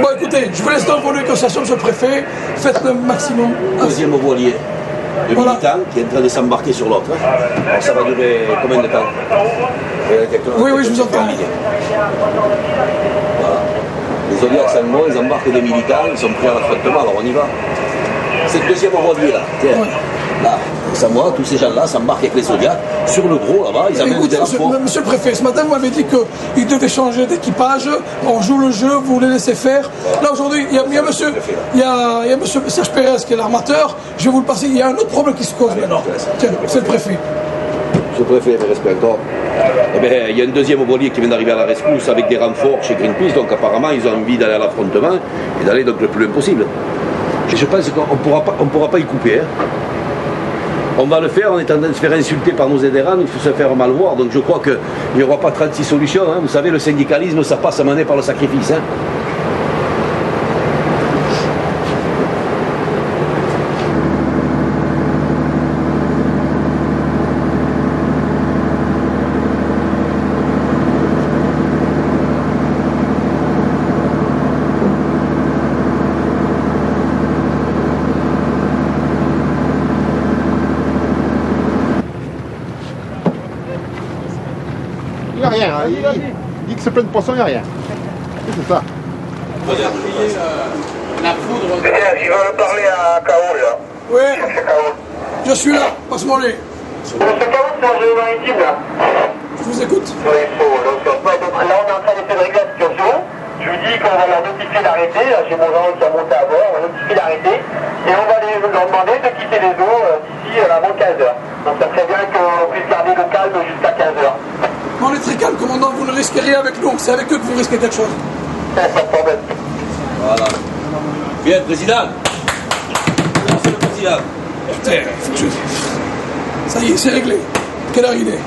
Bon écoutez, je vous laisse dans vos négociations, monsieur le préfet. Faites le maximum. Deuxième voilier de militants qui est en train de s'embarquer sur l'autre. Alors ça va durer combien de temps? Oui, je vous entends. Voilà. Les Zodiacs allemands, ils embarquent des militants, ils sont prêts à l'affrontement, alors on y va. C'est le deuxième voilier là. Tiens. Là, Samoa, tous ces gens-là s'embarquent avec les Zodiacs sur le gros là-bas, ils amènent des renforts. Monsieur le préfet, ce matin vous m'avez dit qu'ils devaient changer d'équipage, on joue le jeu, vous les laissez faire. Là aujourd'hui, il y a monsieur Serge Pérez qui est l'armateur, je vais vous le passer, il y a un autre problème qui se cause maintenant. Tiens, c'est le préfet. Monsieur le préfet, respect encore. Eh bien, il y a un deuxième voilier qui vient d'arriver à la rescousse avec des renforts chez Greenpeace, donc apparemment ils ont envie d'aller à l'affrontement et d'aller donc le plus loin possible. Et je pense qu'on ne pourra pas y couper. Hein. On va le faire, on est en train de se faire insulter par nos adhérents, il faut se faire mal voir, donc je crois qu'il n'y aura pas 36 solutions. Hein. Vous savez, le syndicalisme, ça passe à mener par le sacrifice. Hein. Il n'y a rien, hein. Il dit que c'est plein de poissons, il n'y a rien. C'est ça. La poudre. Ils veulent parler à K.O. là. Oui. Je suis là, passe-moi les. Je vous écoute. Là, on est en train d'essayer de régler la situation. Je vous dis qu'on va leur notifier d'arrêter. J'ai mon genre qui a monté à bord, on va notifier d'arrêter. Et on va leur demander de quitter les eaux d'ici avant 15h. Donc ça serait bien qu'on puisse garder le calme jusqu'à 15h. On est très calme, commandant, vous ne risquez rien avec nous. C'est avec eux que vous risquez quelque chose. Pas de problème. Voilà. Bien, président. C'est le président. Putain, faut que je... Ça y est, c'est réglé. Quelle heure il est?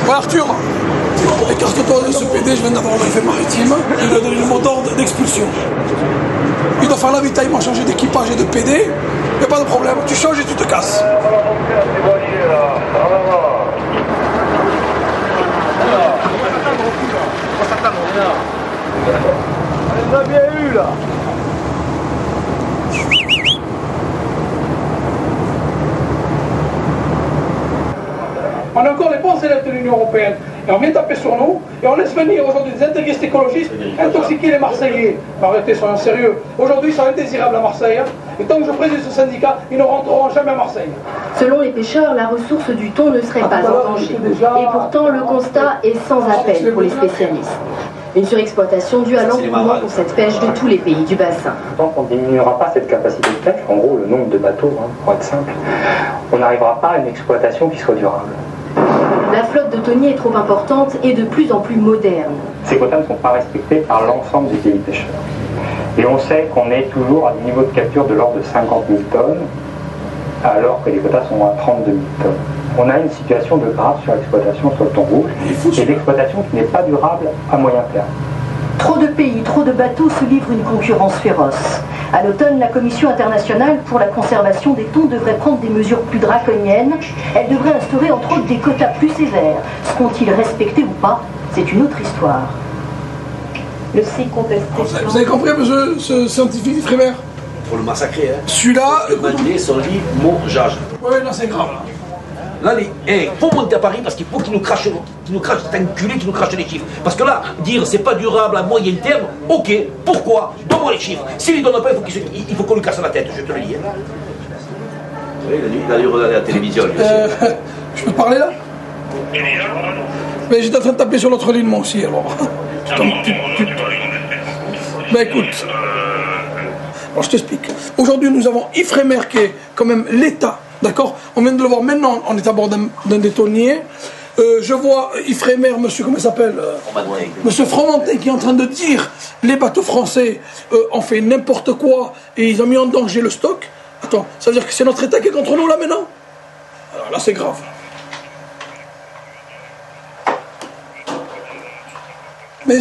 Ouais, Arthur, écarte-toi de ce PD, je viens d'avoir l'effet maritime. Il doit donner le mot d'ordre d'expulsion. Il doit faire l'avitaillement, changer d'équipage et de PD. Il n'y a pas de problème, tu changes et tu te casses. On a bien eu là. On est encore les bons élèves de l'Union Européenne. Et on vient taper sur nous, et on laisse venir aujourd'hui des intégristes écologistes intoxiquer les Marseillais. Arrêtez, soyons sérieux. Aujourd'hui, ils sont indésirables à Marseille. Et tant que je préside ce syndicat, ils ne rentreront jamais à Marseille. Selon les pêcheurs, la ressource du thon ne serait pas en danger. Et pourtant, le constat est sans appel pour les spécialistes. Une surexploitation due à l'engouement pour cette pêche de tous les pays du bassin. Tant qu'on ne diminuera pas cette capacité de pêche, en gros le nombre de bateaux, pour être simple, on n'arrivera pas à une exploitation qui soit durable. La flotte de thoniers est trop importante et de plus en plus moderne. Ces quotas ne sont pas respectés par l'ensemble des pays pêcheurs. Et on sait qu'on est toujours à des niveaux de capture de l'ordre de 50 000 tonnes, alors que les quotas sont à 32 000 tonnes. On a une situation de grave surexploitation sur le thon rouge et d'exploitation qui n'est pas durable à moyen terme. Trop de pays, trop de bateaux se livrent une concurrence féroce. À l'automne, la Commission internationale pour la conservation des thons devrait prendre des mesures plus draconiennes. Elle devrait instaurer entre autres des quotas plus sévères. Seront-ils respectés ou pas? C'est une autre histoire. Le C contesté. Vous avez compris, monsieur ce scientifique Frémère? Pour le massacrer, hein. Celui-là... Demander son lit, mon jage. Oui, là c'est grave, là. Là, il faut monter à Paris parce qu'il faut qu'ils nous crachent, cet enculé qui nous crache les chiffres. Parce que là, dire c'est pas durable à moyen terme, ok, pourquoi? Donne-moi les chiffres. S'il ne donne pas, il faut qu'on lui casse la tête, je te le dis. Oui, il a dû regarder la télévision. Je peux parler là? Mais j'étais en train de taper sur l'autre ligne moi aussi, alors. Ben écoute, alors je t'explique. Aujourd'hui, nous avons Ifremer qui est quand même l'État. D'accord? On vient de le voir maintenant, on est à bord d'un des thoniers. Je vois Ifremer, monsieur, comment il s'appelle? Monsieur Fromentin qui est en train de dire les bateaux français ont fait n'importe quoi et ils ont mis en danger le stock. Attends, ça veut dire que c'est notre État qui est contre nous là maintenant? Alors là, c'est grave. Mais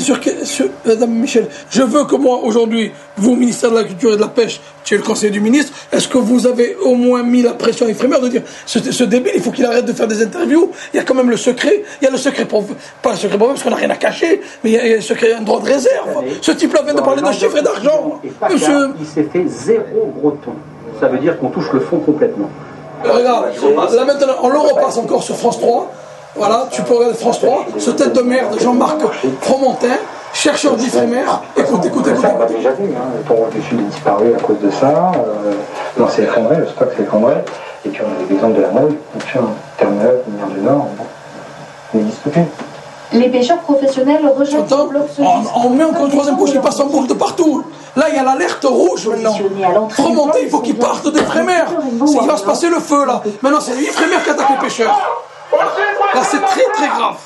Madame Michel, je veux que moi, aujourd'hui, vous, ministère de l'Agriculture et de la Pêche, tu es le conseiller du ministre, est-ce que vous avez au moins mis la pression à Ifremer de dire ce débile, il faut qu'il arrête de faire des interviews, il y a quand même le secret, il y a le secret pour pas le secret pour parce qu'on n'a rien à cacher, mais il y a le secret, un droit de réserve. Ce type-là vient de parler de chiffres et d'argent. Monsieur... Il s'est fait 0 gros thon. Ça veut dire qu'on touche le fond complètement. Regarde, là maintenant, on le repasse encore sur France 3. Voilà, tu peux regarder France 3, ce tête de merde, Jean-Marc Fromentin, chercheur d'Ifremer. Écoute. On l'a déjà vu, le thon rouge du Sud est disparu à cause de ça. Non, c'est effondré, le stock s'est effondré. Et puis on a des exemples de la mouille, Terre-Neuve, Mer du Nord, n'existe plus. Les pêcheurs professionnels rejettent le bloc on met encore une troisième couche, il passe en boucle de partout. Là, il y a l'alerte rouge maintenant. Fromentin, il faut qu'il parte d'Ifremer. Il va se passer le feu là. Maintenant, c'est Ifremer qui attaque les pêcheurs. Là, c'est très très grave.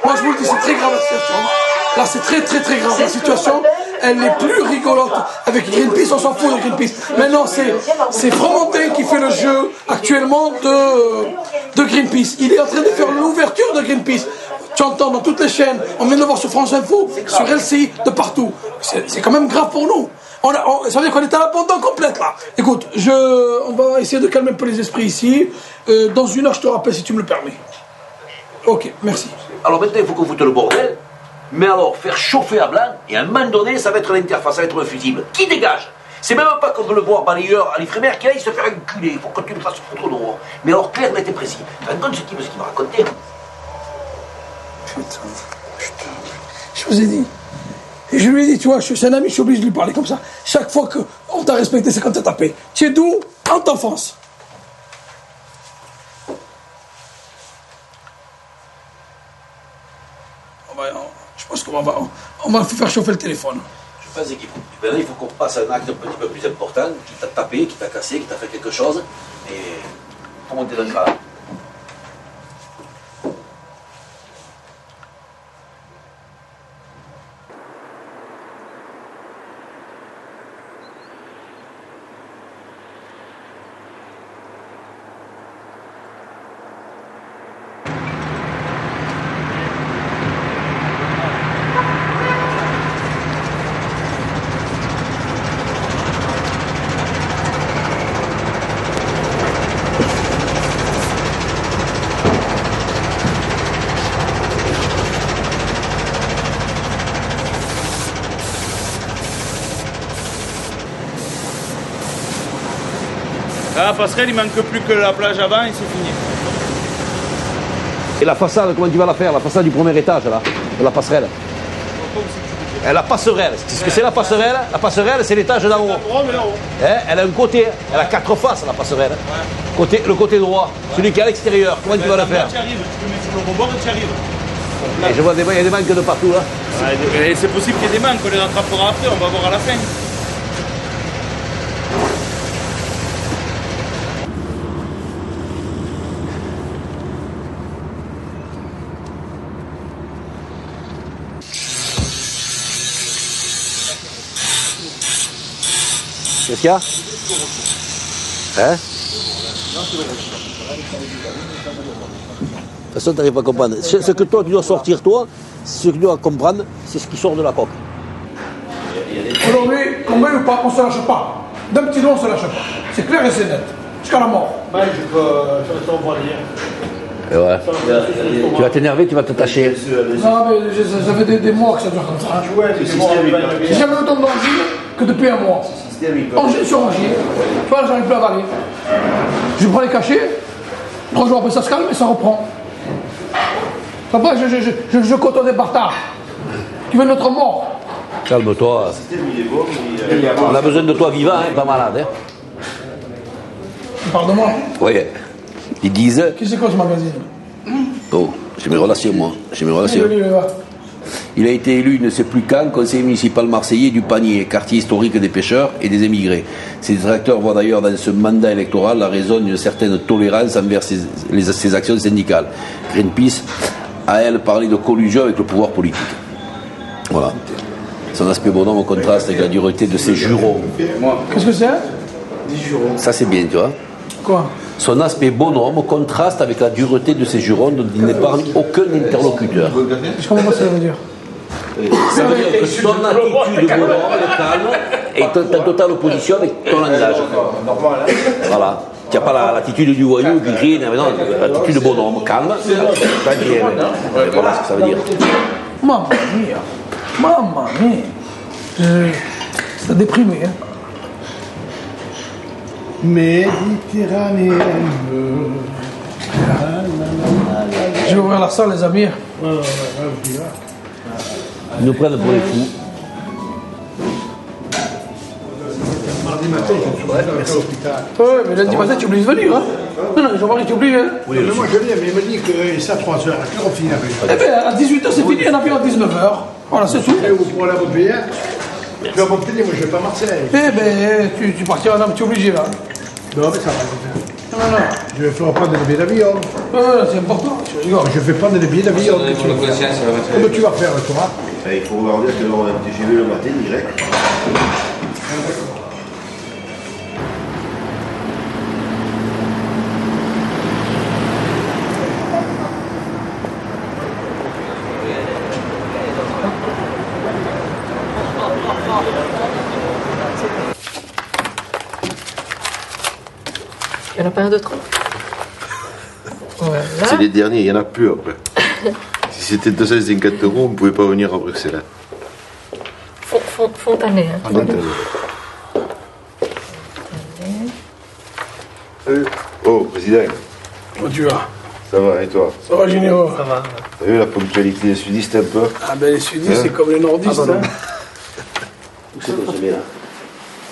Moi, je vous le dis, c'est très grave la situation. Là, c'est très très grave la situation. Elle n'est plus rigolote. Avec Greenpeace, on s'en fout de Greenpeace. Maintenant, c'est Fromentin qui fait le jeu actuellement de Greenpeace. Il est en train de faire l'ouverture de Greenpeace. Tu entends dans toutes les chaînes, on vient de voir sur France Info, sur LCI, de partout. C'est quand même grave pour nous. Ça veut dire qu'on est à l'abandon complète là. Écoute, on va essayer de calmer un peu les esprits ici. Dans une heure, je te rappelle si tu me le permets. Ok, merci. Alors maintenant, il faut qu'on foute le bordel. Mais alors, faire chauffer à blanc, et à un moment donné, ça va être l'interface, ça va être un fusible. Qui dégage? C'est même pas qu'on veut le voir balayeur à l'Ifremer qui aille se faire enculer. Il faut que tu le fasses foutre dehors. Mais alors, clair, net et précis. Tu te rends compte ce qu'il va raconter? Putain. Je vous ai dit. Et je lui ai dit, tu vois, c'est un ami, je suis obligé de lui parler comme ça. Chaque fois qu'on t'a respecté, c'est quand t'as tapé. Tu es d'où? En t'enfance. on va faire chauffer le téléphone. Je pense qu'il faut qu'on passe à un acte un petit peu plus important, qui t'a tapé, qui t'a cassé, qui t'a fait quelque chose, et pour monter dans le grade. À la passerelle, il manque plus que la plage avant et c'est fini. Et la façade, comment tu vas la faire? La façade du premier étage, là, de la passerelle. Et la passerelle, c'est ce que c'est la passerelle? La passerelle, c'est l'étage d'en haut. Elle a un côté, elle a 4 faces, la passerelle. Le côté droit, celui qui est à l'extérieur, comment tu vas le faire? Tu arrives, tu peux mettre sur le rebord et tu arrives. Et je vois il y a des manques de partout, là. Et c'est possible qu'il y ait des manques, on les rattrapera après, on va voir à la fin. Qu'est-ce qu'il y a? Hein? De toute façon, tu n'arrives pas à comprendre. Ce que toi, tu dois sortir, ce que tu dois comprendre, c'est ce qui sort de la coque. Aujourd'hui, qu'on veuille ou pas, on ne se lâche pas. D'un petit doigt, on ne se lâche pas. C'est clair et c'est net. Jusqu'à la mort. Et ouais. Tu vas t'énerver, tu vas te tâcher. Non, mais ça fait des mois que ça dure comme ça. J'ai jamais eu autant d'angine que depuis un mois. Angine sur angine. Tu vois, j'arrive plus à avaler. Je prends les cachets. 3 jours après, ça se calme et ça reprend. Après, je côtoie des bâtards qui veulent notre mort. Calme-toi. On a besoin de toi vivant, hein, pas malade. Hein. Tu parles de moi? Oui. Ils disent. Qui c'est quoi ce magazine? Oh, j'ai mes relations, moi. J'ai mes relations. Il a été élu, ne sais plus quand, conseiller municipal marseillais du Panier, quartier historique des pêcheurs et des émigrés. Ses détracteurs voient d'ailleurs dans ce mandat électoral la raison d'une certaine tolérance envers ses actions syndicales. Greenpeace a, elle, parlé de collusion avec le pouvoir politique. Voilà. Son aspect bonhomme contraste avec la dureté de ses jurons. Qu'est-ce que c'est? Ça, c'est bien, tu vois. Quoi? Son aspect bonhomme contraste avec la dureté de ses jurons dont il n'épargne aucun interlocuteur. Je comprends pas ce que ça veut dire. Ça veut dire que ton attitude de bonhomme, calme, est en totale opposition avec ton langage. Voilà. Tu n'as pas l'attitude du voyou qui crie, non, l'attitude de bonhomme, calme, tranquille. Voilà ce que ça veut dire. Mamma mia. C'est déprimé, hein. Méditerranéenne. Je vais ouvrir la salle, les amis. Ils nous prennent pour les fous. Mardi matin, je suis à l'hôpital. Oui, mais lundi matin, tu oublies de venir, hein? Non, Jean-Marie, tu oublies, hein? Oui, mais moi je viens, mais il me dit que c'est à 3h. À quelle heure on finit avec? Eh bien, à 18h, c'est fini, on a fini à 19h. Voilà, c'est tout. Et vous pour aller à Montpellier? Je vais à Montpellier, moi je vais pas à Marseille. Eh bien, tu partiras, non, mais tu es obligé, là. Non, mais ça va. Non. Je vais faire prendre des billets d'avion. Non, c'est important, tu rigoles. Je vais prendre des billets d'avion. Comment tu vas faire, toi? Il faut regarder à quelle heure on a TGV le matin, direct. Il n'y en a pas un de trop. Voilà. C'est les derniers, il n'y en a plus après. Si c'était 250 €, on ne pouvait pas venir à Bruxelles. Fontanet. Hein. Fontanet. Oh, président. Comment tu vas? Ça va, et toi? Ça va, Généraux? Ça va. T'as vu la ponctualité des sudistes un peu? Ah ben les sudistes, c'est comme les nordistes. Ah, bah, hein. Où c'est qu'on se met là?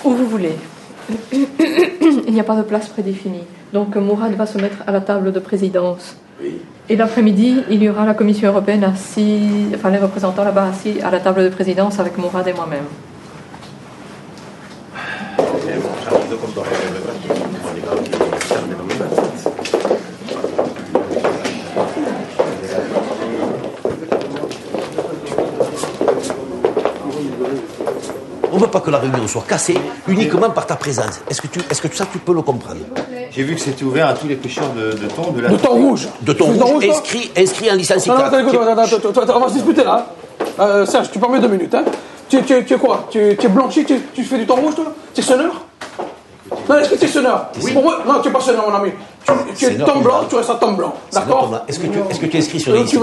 Où vous voulez. Il n'y a pas de place prédéfinie. Donc Mourad va se mettre à la table de présidence. Oui. Et l'après-midi, il y aura la Commission européenne assis, enfin les représentants là-bas assis à la table de présidence avec Mourad et moi-même. On ne veut pas que la réunion soit cassée uniquement par ta présence. Est-ce que ça, tu peux le comprendre? J'ai vu que c'était ouvert à tous les pêcheurs de thon de la... De thon rouge. De thon rouge, inscrit en licence. Non, attends, on va se disputer là. Serge, tu permets 2 minutes. Hein. Tu es quoi? Tu es blanchi, tu fais du thon rouge toi? Tu es sonneur? Non, est-ce que tu es sonneur? Oui. Pour moi, non, tu n'es pas sonneur, mon ami. Tu es thon blanc, tu restes à thon blanc. D'accord? Est-ce que tu es inscrit sur les listes?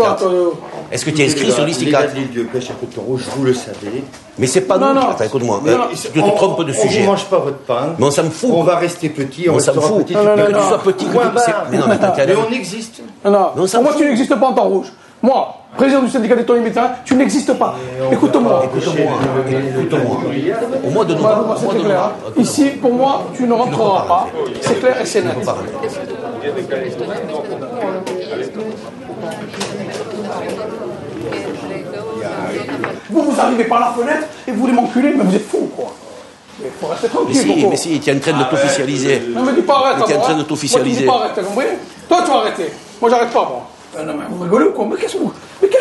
Est-ce que tu es inscrit sur les listes? Les gars de l'île de pêche à peu de thon rouge, vous le savez. Mais c'est pas nous. Attends, écoute-moi. Tu te trompes de sujet. On ne mange pas votre pain. Mais on s'en fout. On va rester petit. On s'en fout. Que tu sois petit, mais on existe. Non, pour moi, tu n'existes pas en thon rouge. Moi, président du syndicat des thons méditerranéens, tu n'existes pas. Écoute-moi. Au mois de novembre, c'est clair. Ici, pour moi, tu ne rentreras pas. C'est clair et c'est net. Vous arrivez par la fenêtre et vous voulez m'enculer, mais vous êtes fous, quoi. Il faut rester tranquille. Mais si, tu es en train de t'officialiser. Non, mais dis pas arrête. Tu es en train de t'officialiser. Moi, tu dis pas arrête, t'as compris? Toi, tu vas arrêter. Moi, j'arrête pas, moi. Non, mais vous rigolez ou quoi? Mais qu'est-ce que vous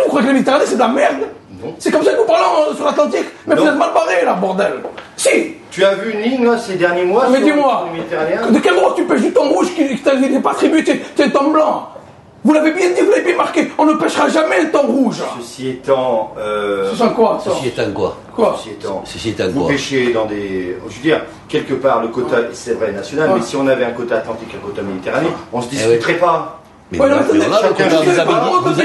croyez que la Méditerranée, c'est de la merde? C'est comme ça que nous parlons sur l'Atlantique. Mais vous êtes mal barrés, là, bordel. Si. Tu as vu une ligne ces derniers mois? Mais dis-moi, de quel droit tu pêches du thon rouge qui n'est pas attribué? Tu es le thon blanc. Vous l'avez bien dit, vous l'avez bien marqué. On ne pêchera jamais le thon rouge. Ceci étant... Ceci quoi, ça? Ceci étant quoi? Quoi? Ceci étant vous pêchez dans des... Je veux dire, quelque part, le quota, c'est vrai, national, mais si on avait un quota atlantique et un quota méditerranéen, on ne se discuterait pas. Mais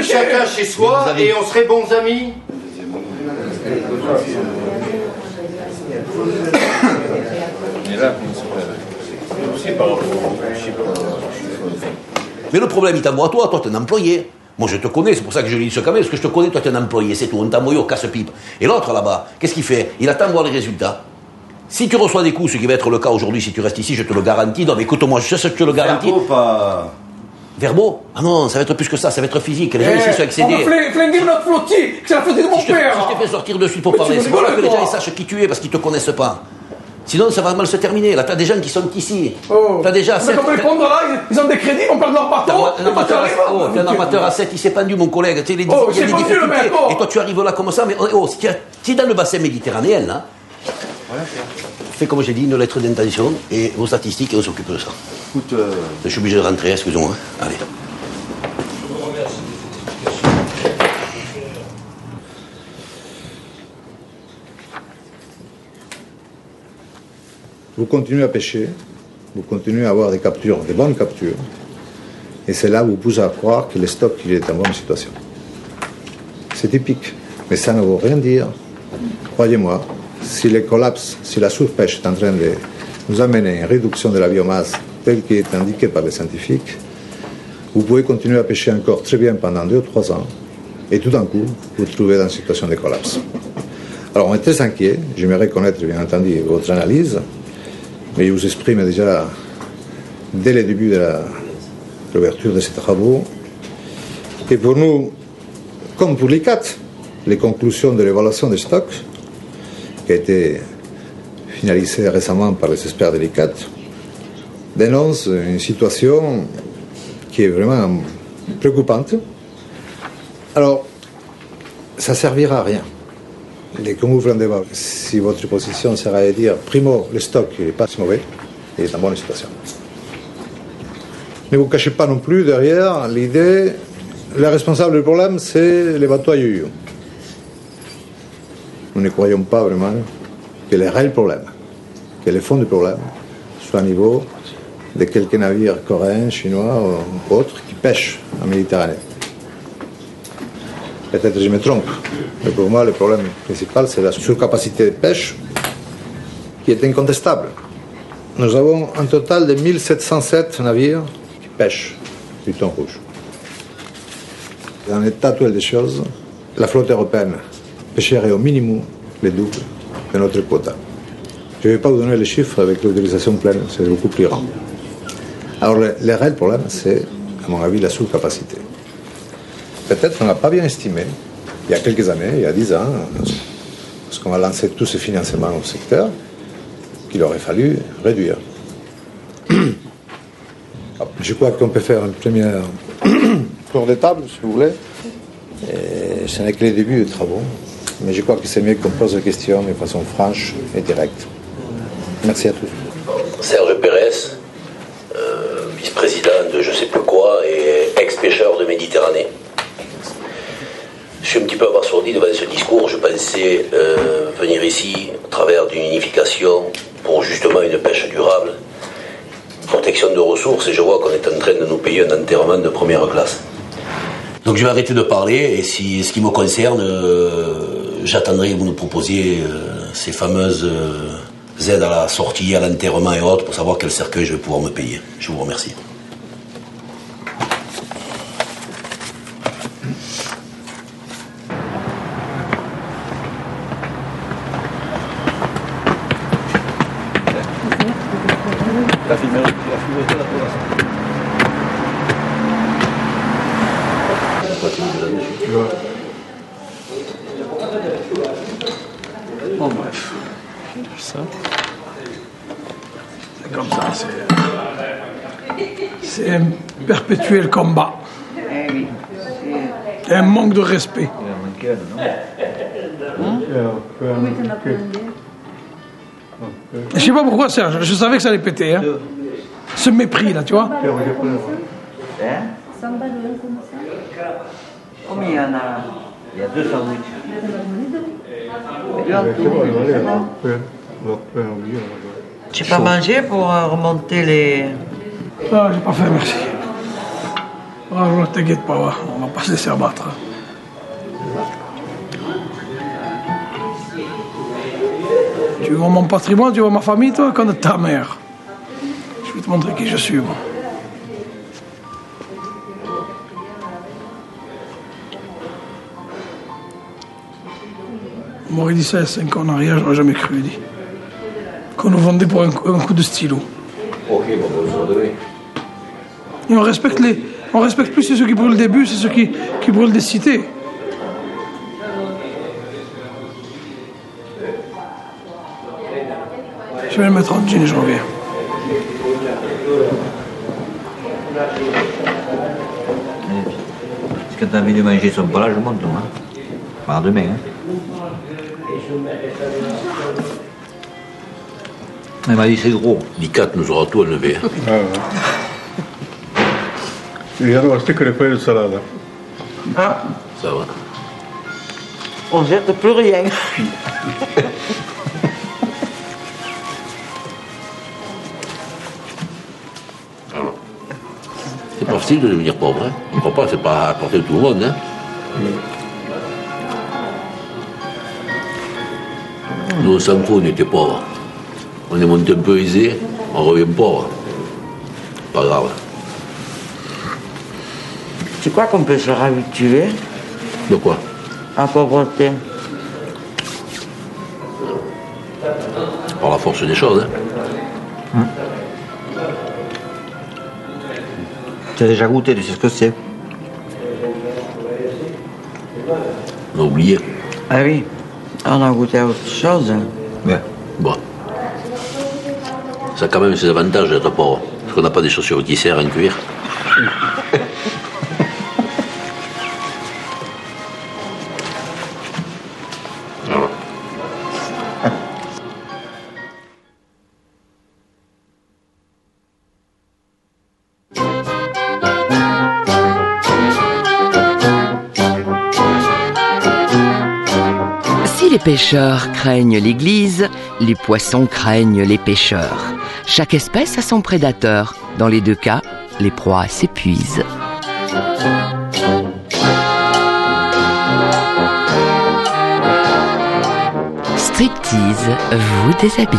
chacun chez soi et on serait bons amis. Mais le problème, il t'envoie toi tu es un employé. Moi je te connais, c'est pour ça que je lis ce camé, parce que je te connais, toi tu es un employé, c'est tout, on t'a envoyé au casse-pipe. Et l'autre là-bas, qu'est-ce qu'il fait? Il attend de voir les résultats. Si tu reçois des coups, ce qui va être le cas aujourd'hui, si tu restes ici, je te le garantis. Non mais écoute-moi, je sais ce que je te le garantis. Verbo, pas... Verbo? Ah non, ça va être plus que ça va être physique. Les gens ici sont excédés. On va flinguer notre flotille, c'est la flottille de mon père. Si je te fais sortir de suite pour parler, c'est pour que les gens ils sachent qui tu es, parce qu'ils te connaissent pas. Sinon, ça va mal se terminer. Là, t'as des gens qui sont ici. T'as déjà... Mais comme les prendre là, ils ont des crédits, ils vont perdre leur bateau. T'es un amateur à 7, il s'est pendu, mon collègue. Il y a des difficultés. Et toi, tu arrives là comme ça, mais si tu es dans le bassin méditerranéen, là, fais comme j'ai dit, une lettre d'intention et vos statistiques, et on s'occupe de ça. Écoute, je suis obligé de rentrer, excusez-moi. Allez. Vous continuez à pêcher, vous continuez à avoir des captures, des bonnes captures, et c'est là où vous poussez à croire que le stock il est en bonne situation. C'est typique, mais ça ne veut rien dire. Croyez-moi, si le collapse, si la surpêche est en train de nous amener à une réduction de la biomasse telle qu'elle est indiquée par les scientifiques, vous pouvez continuer à pêcher encore très bien pendant 2 ou 3 ans, et tout d'un coup, vous vous trouvez dans une situation de collapse. Alors on est très inquiet, j'aimerais connaître bien entendu votre analyse, mais je vous exprime déjà, dès le début de l'ouverture de ces travaux, que pour nous, comme pour l'ICCAT, les conclusions de l'évaluation des stocks, qui a été finalisée récemment par les experts de l'ICCAT, dénoncent une situation qui est vraiment préoccupante. Alors, ça ne servira à rien. Et comme vous venez de voir, si votre position sera de dire, primo, le stock n'est pas si mauvais, il est en bonne situation. Ne vous cachez pas non plus derrière l'idée, le responsable du problème, c'est les bateaux à yo-yo. Nous ne croyons pas vraiment que le réel problème, que le fond du problème, soit au niveau de quelques navires coréens, chinois ou autres qui pêchent en Méditerranée. Peut-être que je me trompe, mais pour moi, le problème principal, c'est la surcapacité de pêche qui est incontestable. Nous avons un total de 1707 navires qui pêchent du thon rouge. Dans l'état actuel des choses, la flotte européenne pêcherait au minimum le double de notre quota. Je ne vais pas vous donner les chiffres avec l'utilisation pleine, c'est beaucoup plus grand. Alors, le réel problème, c'est, à mon avis, la sous-capacité. peut-être qu'on n'a pas bien estimé, il y a quelques années, il y a 10 ans, parce qu'on a lancé tous ces financements au secteur, qu'il aurait fallu réduire. Je crois qu'on peut faire un premier tour de table, si vous voulez. Et ce n'est que le début des travaux. Mais je crois que c'est mieux qu'on pose la question de façon franche et directe. Merci à tous. Serge Pérez, vice-président de je sais plus quoi et ex-pêcheur de Méditerranée. Je suis un petit peu abasourdi devant ce discours. Je pensais venir ici à travers d'une unification pour justement une pêche durable, protection de ressources, et je vois qu'on est en train de nous payer un enterrement de première classe. Donc je vais arrêter de parler, et si ce qui me concerne, j'attendrai que vous nous proposiez ces fameuses aides à la sortie, à l'enterrement et autres, pour savoir quel cercueil je vais pouvoir me payer. Je vous remercie. La fumée de la Bon bref. Ça. C'est comme ça, c'est perpétuer le combat. Et un manque de respect. Je sais pas pourquoi, Serge, je savais que ça allait péter. Hein. Ce mépris là, tu vois. Combien il y en a? Il y a 200 Tu n'as pas mangé pour remonter les... Ah, j'ai pas fait, merci. Ah, ne t'inquiète pas, on va pas se laisser abattre. Tu vois mon patrimoine, tu vois ma famille, toi, comme ta mère. Je vais te montrer qui je suis, moi. On m'aurait dit ça il y a 5 ans en arrière, j'aurais jamais cru, dit. Qu'on nous vendait pour un coup de stylo. Ok, bon, vous redonnez. Et on respecte plus ceux qui brûlent des bus, c'est ceux qui brûlent des cités. Je vais le mettre en jean et je reviens. Est-ce que tu as envie de manger son plat, je monte, moi. Par demain, hein. Il m'a dit c'est gros. L'ICAT nous aura tout enlevé. Ah ouais. Il y a resté que les feuilles de salade. Ah. Ça va. On ne jette plus rien. C'est pas facile de devenir pauvre, hein. On ne croit pas, c'est pas à la portée de tout le monde, hein. Nous, on s'en fout, on était pauvres. On est monté un peu aisé, on revient pauvre. Pas grave. Tu crois qu'on peut se réhabituer? De quoi? À la pauvreté. Par la force des choses, hein. Tu as déjà goûté, tu sais ce que c'est? On a oublié. Ah oui, on a goûté à autre chose. Ouais. Bon. Ça a quand même ses avantages d'être pauvre. Parce qu'on n'a pas des chaussures qui serrent en cuir. Si les pêcheurs craignent l'église, les poissons craignent les pêcheurs. Chaque espèce a son prédateur. Dans les deux cas, les proies s'épuisent. Striptease vous déshabille.